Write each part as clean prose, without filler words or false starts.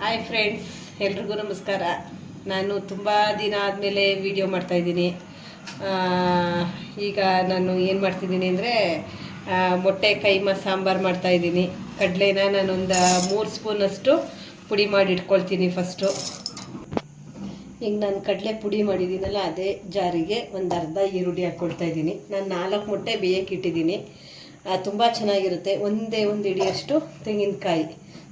Hi friends, ಎಲ್ರಿಗೂ ನಮಸ್ಕಾರ. ನಾನು ತುಂಬ ದಿನ ಆದಮೇಲೆ ವಿಡಿಯೋ ಮಾಡ್ತಾಯಿದ್ದೀನಿ. ಈಗ ನಾನು ಏನು ಮಾಡ್ತಿದ್ದೀನಿ ಅಂದರೆ ಮೊಟ್ಟೆ ಕೈಮಾ ಸಾಂಬಾರು ಮಾಡ್ತಾಯಿದ್ದೀನಿ. ಕಡಲೆನ ನಾನೊಂದು 3 ಸ್ಪೂನಷ್ಟು ಪುಡಿ ಮಾಡಿ ಇಟ್ಕೊಳ್ತೀನಿ ಫಸ್ಟು. ಈಗ ನಾನು ಕಡಲೆ ಪುಡಿ ಮಾಡಿದ್ದೀನಲ್ಲ, ಅದೇ ಜಾರಿಗೆ ಒಂದು ಅರ್ಧ ಈರುಳ್ಳಿ ಹಾಕ್ಕೊಳ್ತಾಯಿದ್ದೀನಿ. ನಾನು 4 ಮೊಟ್ಟೆ ಬೇಯಕ್ಕೆ ಇಟ್ಟಿದ್ದೀನಿ. ತುಂಬ ಚೆನ್ನಾಗಿರುತ್ತೆ. ಒಂದೇ ಒಂದು ಹಿಡಿಯಷ್ಟು ತೆಂಗಿನಕಾಯಿ,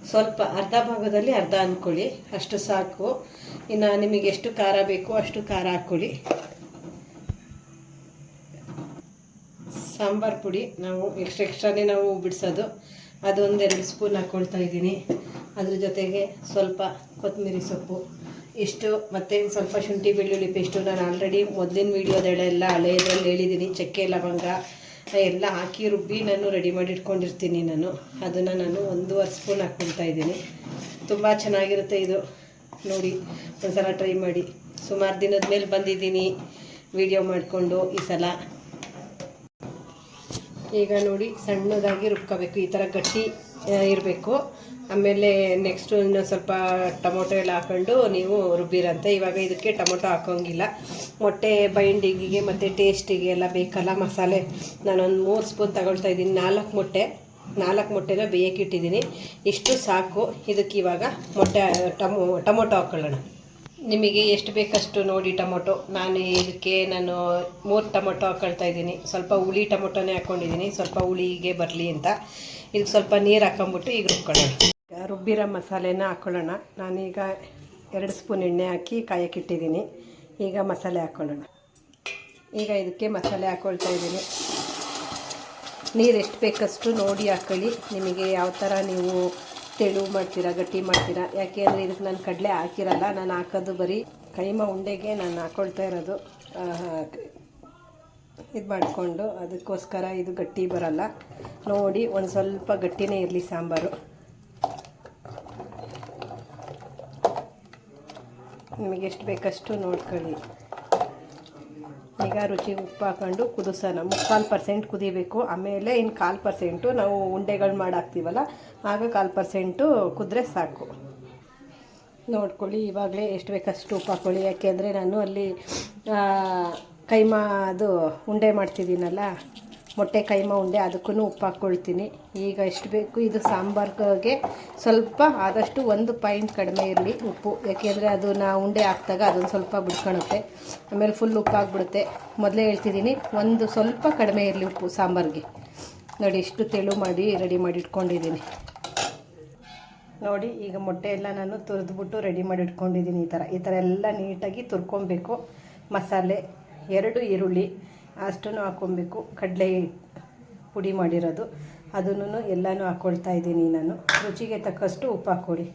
ಸ್ವಲ್ಪ ಅರ್ಧ ಭಾಗದಲ್ಲಿ ಅರ್ಧ ಅಂದ್ಕೊಳ್ಳಿ, ಅಷ್ಟು ಸಾಕು. ಇನ್ನು ನಿಮಗೆ ಎಷ್ಟು ಖಾರ ಬೇಕೋ ಅಷ್ಟು ಖಾರ ಹಾಕ್ಕೊಳ್ಳಿ. ಸಾಂಬಾರು ಪುಡಿ ನಾವು ಎಕ್ಸ್ಟ್ರಾನೇ ನಾವು ಬಿಡಿಸೋದು, ಅದೊಂದು 2 ಸ್ಪೂನ್ ಹಾಕ್ಕೊಳ್ತಾ ಇದ್ದೀನಿ. ಅದ್ರ ಜೊತೆಗೆ ಸ್ವಲ್ಪ ಕೊತ್ತಂಬರಿ ಸೊಪ್ಪು ಇಷ್ಟು, ಮತ್ತು ಸ್ವಲ್ಪ ಶುಂಠಿ ಬೆಳ್ಳುಳ್ಳಿ ಪೇಸ್ಟು. ನಾನು ಆಲ್ರೆಡಿ ಮೊದಲಿನ ವೀಡಿಯೋದೆಲ್ಲ ಹಳೆಯದ್ರಲ್ಲಿ ಹೇಳಿದ್ದೀನಿ. ಚಕ್ಕೆ ಲವಂಗ ಎಲ್ಲ ಹಾಕಿ ರುಬ್ಬಿ ನಾನು ರೆಡಿ ಮಾಡಿ ಇಟ್ಕೊಂಡಿರ್ತೀನಿ. ಅದನ್ನು ನಾನು 1.5 ಸ್ಪೂನ್ ಹಾಕ್ಕೊಳ್ತಾ ಇದ್ದೀನಿ. ತುಂಬ ಚೆನ್ನಾಗಿರುತ್ತೆ ಇದು, ನೋಡಿ ಒಂದ್ಸಲ ಟ್ರೈ ಮಾಡಿ. ಸುಮಾರು ದಿನದ ಮೇಲೆ ಬಂದಿದ್ದೀನಿ ವಿಡಿಯೋ ಮಾಡಿಕೊಂಡು ಈ ಸಲ. ಈಗ ನೋಡಿ, ಸಣ್ಣದಾಗಿ ರುಬ್ಕೋಬೇಕು, ಈ ಥರ ಗಟ್ಟಿ ಇರಬೇಕು. ಆಮೇಲೆ ನೆಕ್ಸ್ಟು ಇನ್ನು ಸ್ವಲ್ಪ ಟೊಮೊಟೊ ಎಲ್ಲ ಹಾಕ್ಕೊಂಡು ನೀವು ರುಬ್ಬಿರಂತೆ. ಇವಾಗ ಇದಕ್ಕೆ ಟೊಮೊಟೊ ಹಾಕೋಂಗಿಲ್ಲ, ಮೊಟ್ಟೆ ಬೈಂಡಿಂಗಿಗೆ ಮತ್ತು ಟೇಸ್ಟಿಗೆ ಎಲ್ಲ ಬೇಕಲ್ಲ ಮಸಾಲೆ. ನಾನೊಂದು 3 ಸ್ಪೂನ್ ತಗೊಳ್ತಾ ಇದ್ದೀನಿ. 4 ಮೊಟ್ಟೆನ ಬೇಯಕ್ಕೆ ಇಟ್ಟಿದ್ದೀನಿ. ಇಷ್ಟು ಸಾಕು. ಇದಕ್ಕೆ ಇವಾಗ ಟೊಮೊಟೊ ಹಾಕ್ಕೊಳ್ಳೋಣ. ನಿಮಗೆ ಎಷ್ಟು ಬೇಕಷ್ಟು ನೋಡಿ ಟೊಮೊಟೊ. ನಾನು 3 ಟೊಮೊಟೊ ಹಾಕ್ಕೊಳ್ತಾ ಇದ್ದೀನಿ. ಸ್ವಲ್ಪ ಹುಳಿ ಟೊಮೊಟೊನೇ ಹಾಕ್ಕೊಂಡಿದ್ದೀನಿ, ಸ್ವಲ್ಪ ಹುಳಿಗೆ ಬರಲಿ ಅಂತ. ಇದಕ್ಕೆ ಸ್ವಲ್ಪ ನೀರು ಹಾಕೊಂಬಿಟ್ಟು ಈಗ ರುಬ್ಕೊಳ್ಳೋಣ. ರುಬ್ಬಿರೋ ಮಸಾಲೆನ ಹಾಕ್ಕೊಳ್ಳೋಣ. ನಾನೀಗ 2 ಸ್ಪೂನ್ ಎಣ್ಣೆ ಹಾಕಿ ಕಾಯಕ್ಕಿಟ್ಟಿದ್ದೀನಿ. ಈಗ ಮಸಾಲೆ ಹಾಕ್ಕೊಳ್ಳೋಣ. ಈಗ ಇದಕ್ಕೆ ಮಸಾಲೆ ಹಾಕ್ಕೊಳ್ತಾ ಇದ್ದೀನಿ. ನೀರು ಎಷ್ಟು ಬೇಕಷ್ಟು ನೋಡಿ ಹಾಕ್ಕೊಳ್ಳಿ. ನಿಮಗೆ ಯಾವ ಥರ ನೀವು ತೆಳು ಮಾಡ್ತೀರಾ, ಗಟ್ಟಿ ಮಾಡ್ತೀರಾ. ಯಾಕೆ ಅಂದರೆ ಇದಕ್ಕೆ ನಾನು ಕಡಲೆ ಹಾಕಿರಲ್ಲ, ನಾನು ಹಾಕೋದು ಬರೀ ಕೈಮಾ ಉಂಡೆಗೆ ನಾನು ಹಾಕ್ಕೊಳ್ತಾ ಇರೋದು. ಇದು ಮಾಡಿಕೊಂಡು ಅದಕ್ಕೋಸ್ಕರ ಇದು ಗಟ್ಟಿ ಬರಲ್ಲ. ನೋಡಿ, ಒಂದು ಸ್ವಲ್ಪ ಗಟ್ಟಿನೇ ಇರಲಿ ಸಾಂಬಾರು. ನಿಮಗೆ ಎಷ್ಟು ಬೇಕಷ್ಟು ನೋಡ್ಕೊಳ್ಳಿ. ಈಗ ರುಚಿಗೆ ಉಪ್ಪು ಹಾಕೊಂಡು ಕುದಿಸೋಣ. 3/4% ಕುದಿಬೇಕು. ಆಮೇಲೆ ಇನ್ನು 1/4% ನಾವು ಉಂಡೆಗಳು ಮಾಡಾಕ್ತೀವಲ್ಲ, ಆಗ 1/4% ಕುದ್ರೆ ಸಾಕು. ನೋಡ್ಕೊಳ್ಳಿ, ಇವಾಗಲೇ ಎಷ್ಟು ಬೇಕಷ್ಟು ಉಪ್ಪು ಹಾಕ್ಕೊಳ್ಳಿ. ಯಾಕೆಂದರೆ ನಾನು ಅಲ್ಲಿ ಕೈಮಾ ಅದು ಉಂಡೆ ಮಾಡ್ತಿದ್ದೀನಲ್ಲ, ಮೊಟ್ಟೆ ಕೈಮಾ ಉಂಡೆ, ಅದಕ್ಕೂ ಉಪ್ಪು ಹಾಕ್ಕೊಳ್ತೀನಿ. ಈಗ ಎಷ್ಟು ಬೇಕು ಇದು ಸಾಂಬಾರ್ಗೆ ಸ್ವಲ್ಪ ಆದಷ್ಟು 1 ಪಾಯಿಂಟ್ ಕಡಿಮೆ ಇರಲಿ ಉಪ್ಪು. ಯಾಕೆಂದರೆ ಅದು ಉಂಡೆ ಹಾಕಿದಾಗ ಅದೊಂದು ಸ್ವಲ್ಪ ಬಿಡ್ಕೊಳುತ್ತೆ, ಆಮೇಲೆ ಫುಲ್ ಉಪ್ಪು ಆಗಿಬಿಡುತ್ತೆ. ಮೊದಲೇ ಹೇಳ್ತಿದ್ದೀನಿ, ಒಂದು ಸ್ವಲ್ಪ ಕಡಿಮೆ ಇರಲಿ ಉಪ್ಪು ಸಾಂಬಾರಿಗೆ. ನೋಡಿ, ಇಷ್ಟು ತೆಳು ಮಾಡಿ ರೆಡಿ ಮಾಡಿ ಇಟ್ಕೊಂಡಿದ್ದೀನಿ. ನೋಡಿ, ಈಗ ಮೊಟ್ಟೆ ಎಲ್ಲ ನಾನು ತುರಿದ್ಬಿಟ್ಟು ರೆಡಿ ಮಾಡಿ ಇಟ್ಕೊಂಡಿದ್ದೀನಿ. ಈ ಥರ ಎಲ್ಲ ನೀಟಾಗಿ ತುರ್ಕೊಬೇಕು. ಮಸಾಲೆ 2 ಈರುಳ್ಳಿ ಅಷ್ಟನ್ನು ಹಾಕ್ಕೊಬೇಕು. ಕಡಲೆ ಪುಡಿ ಮಾಡಿರೋದು ಅದನ್ನು ಎಲ್ಲನೂ ಹಾಕ್ಕೊಳ್ತಾ ಇದ್ದೀನಿ ನಾನು. ರುಚಿಗೆ ತಕ್ಕಷ್ಟು ಉಪ್ಪು ಹಾಕ್ಕೊಳ್ಳಿ.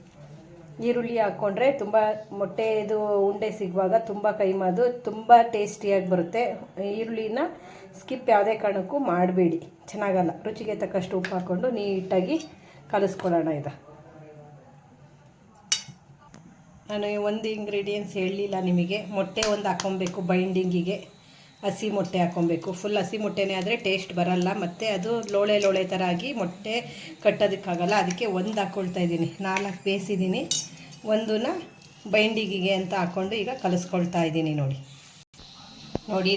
ಈರುಳ್ಳಿ ಹಾಕ್ಕೊಂಡ್ರೆ ತುಂಬ ಮೊಟ್ಟೆದು ಉಂಡೆ ಸಿಗುವಾಗ ತುಂಬ ಕೈಮಾದು ತುಂಬ ಟೇಸ್ಟಿಯಾಗಿ ಬರುತ್ತೆ. ಈರುಳ್ಳಿನ ಸ್ಕಿಪ್ ಯಾವುದೇ ಕಾರಣಕ್ಕೂ ಮಾಡಬೇಡಿ, ಚೆನ್ನಾಗಲ್ಲ. ರುಚಿಗೆ ತಕ್ಕಷ್ಟು ಉಪ್ಪು ಹಾಕ್ಕೊಂಡು ನೀಟಾಗಿ ಕಲಿಸ್ಕೊಳ್ಳೋಣ. ಇದು ನಾನು ಒಂದು ಇಂಗ್ರೀಡಿಯೆಂಟ್ಸ್ ಹೇಳಲಿಲ್ಲ ನಿಮಗೆ. ಮೊಟ್ಟೆ ಒಂದು ಹಾಕ್ಕೊಬೇಕು ಬೈಂಡಿಂಗಿಗೆ. ಹಸಿ ಮೊಟ್ಟೆ ಹಾಕ್ಕೊಬೇಕು. ಫುಲ್ ಹಸಿ ಮೊಟ್ಟೆನೇ ಆದರೆ ಟೇಸ್ಟ್ ಬರಲ್ಲ, ಮತ್ತು ಅದು ಲೋಳೆ ಥರ ಆಗಿ ಮೊಟ್ಟೆ ಕಟ್ಟೋದಕ್ಕಾಗಲ್ಲ. ಅದಕ್ಕೆ 1 ಹಾಕ್ಕೊಳ್ತಾ ಇದ್ದೀನಿ. 4 ಬೇಯಿಸಿದ್ದೀನಿ, 1ನ ಬೈಂಡಿಂಗಿಗೆ ಅಂತ ಹಾಕ್ಕೊಂಡು ಈಗ ಕಲಿಸ್ಕೊಳ್ತಾ ಇದ್ದೀನಿ. ನೋಡಿ,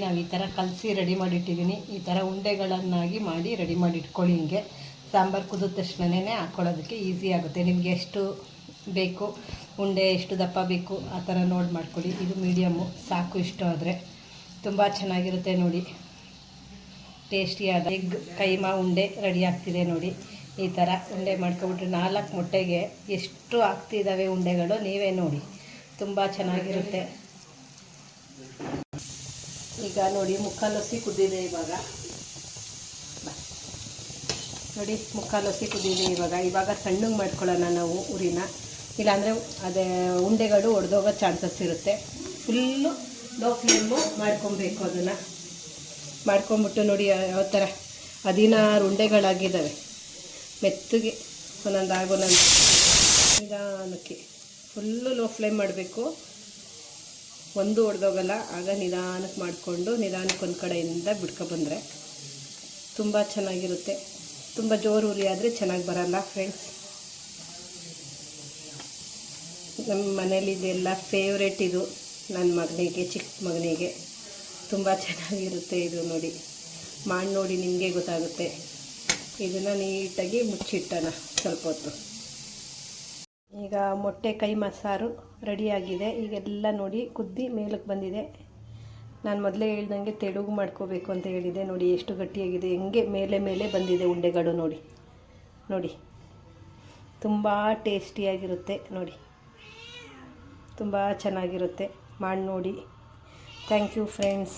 ನಾವು ಈ ಥರ ಕಲಸಿ ರೆಡಿ ಮಾಡಿಟ್ಟಿದ್ದೀನಿ. ಈ ಥರ ಉಂಡೆಗಳನ್ನಾಗಿ ಮಾಡಿ ರೆಡಿ ಮಾಡಿ ಇಟ್ಕೊಳ್ಳಿ. ಹಿಂಗೆ ಸಾಂಬಾರು ಕುದಿದ ತಕ್ಷಣವೇ ಹಾಕ್ಕೊಳ್ಳೋದಕ್ಕೆ ಈಸಿ ಆಗುತ್ತೆ. ನಿಮಗೆ ಎಷ್ಟು ಬೇಕು ಉಂಡೆ, ಎಷ್ಟು ದಪ್ಪ ಬೇಕು ಆ ಥರ ನೋಡಿ ಮಾಡ್ಕೊಳ್ಳಿ. ಇದು ಮೀಡಿಯಮ್ಮು ಸಾಕು. ಇಷ್ಟು ಆದರೆ ತುಂಬ ಚೆನ್ನಾಗಿರುತ್ತೆ. ನೋಡಿ, ಟೇಸ್ಟಿಯಾದ ಎಗ್ ಕೈಮಾ ಉಂಡೆ ರೆಡಿ ಆಗ್ತಿದೆ. ನೋಡಿ, ಈ ಥರ ಉಂಡೆ ಮಾಡ್ಕೊಬಿಟ್ರೆ 4 ಮೊಟ್ಟೆಗೆ ಎಷ್ಟು ಆಗ್ತಿದ್ದಾವೆ ಉಂಡೆಗಳು, ನೀವೇ ನೋಡಿ. ತುಂಬ ಚೆನ್ನಾಗಿರುತ್ತೆ. ಈಗ ನೋಡಿ, ಮುಕ್ಕಾಲೊಸಿ ಕುದ್ದಿದೆ. ನೋಡಿ, ಮುಕ್ಕಾಲೊಸಿ ಕುದ್ದಿದೆ. ಇವಾಗ ಸಣ್ಣಗೆ ಮಾಡ್ಕೊಳ್ಳೋಣ ನಾವು ಉರಿನ. ಇಲ್ಲಾಂದರೆ ಅದೇ ಉಂಡೆಗಳು ಒಡೆದೋಗೋ ಚಾನ್ಸಸ್ ಇರುತ್ತೆ. ಫುಲ್ಲು ಲೋ ಫ್ಲೇಮು ಮಾಡ್ಕೊಬೇಕು. ಅದನ್ನು ಮಾಡ್ಕೊಂಬಿಟ್ಟು ನೋಡಿ ಯಾವ ಥರ 16 ಉಂಡೆಗಳಾಗಿದ್ದಾವೆ. ಮೆತ್ತಗೆ ಒಂದೊಂದು ನಿಧಾನಕ್ಕೆ ಫುಲ್ಲು ಲೋ ಫ್ಲೇಮ್ ಮಾಡಬೇಕು. ಒಂದು ಒಡೆದೋಗಲ್ಲ. ಆಗ ನಿಧಾನಕ್ಕೆ ಮಾಡಿಕೊಂಡು ನಿಧಾನಕ್ಕೆ ಒಂದು ಕಡೆಯಿಂದ ಬಿಡ್ಕೊಬಂದರೆ ತುಂಬ ಚೆನ್ನಾಗಿರುತ್ತೆ. ತುಂಬ ಜೋರು ಉರಿ ಆದರೆ ಚೆನ್ನಾಗಿ ಬರಲ್ಲ ಫ್ರೆಂಡ್ಸ್. ನಮ್ಮ ಮನೇಲಿ ಇದೆಲ್ಲ ಫೇವ್ರೆಟ್. ಇದು ನನ್ನ ಮಗನಿಗೆ, ಚಿಕ್ಕ ಮಗನಿಗೆ ತುಂಬ ಚೆನ್ನಾಗಿರುತ್ತೆ ಇದು. ನೋಡಿ ಮಾಡಿ ನೋಡಿ, ನಿಮಗೆ ಗೊತ್ತಾಗುತ್ತೆ. ಇದನ್ನು ನೀಟಾಗಿ ಮುಚ್ಚಿಟ್ಟೋಣ ಸ್ವಲ್ಪ ಹೊತ್ತು. ಈಗ ಮೊಟ್ಟೆ ಕೈಮಾ ಸಾರು ರೆಡಿಯಾಗಿದೆ. ಈಗೆಲ್ಲ ನೋಡಿ ಕುದ್ದಿ ಮೇಲಕ್ಕೆ ಬಂದಿದೆ. ನಾನು ಮೊದಲೇ ಹೇಳ್ದಂಗೆ ತೆಳುಗು ಮಾಡ್ಕೋಬೇಕು ಅಂತ ಹೇಳಿದೆ. ನೋಡಿ ಎಷ್ಟು ಗಟ್ಟಿಯಾಗಿದೆ, ಹೆಂಗೆ ಮೇಲೆ ಮೇಲೆ ಬಂದಿದೆ ಉಂಡೆಗಳು. ನೋಡಿ ನೋಡಿ, ತುಂಬ ಟೇಸ್ಟಿಯಾಗಿರುತ್ತೆ. ನೋಡಿ ತುಂಬ ಚೆನ್ನಾಗಿರುತ್ತೆ, ಮಾಡಿ ನೋಡಿ. Thank you friends.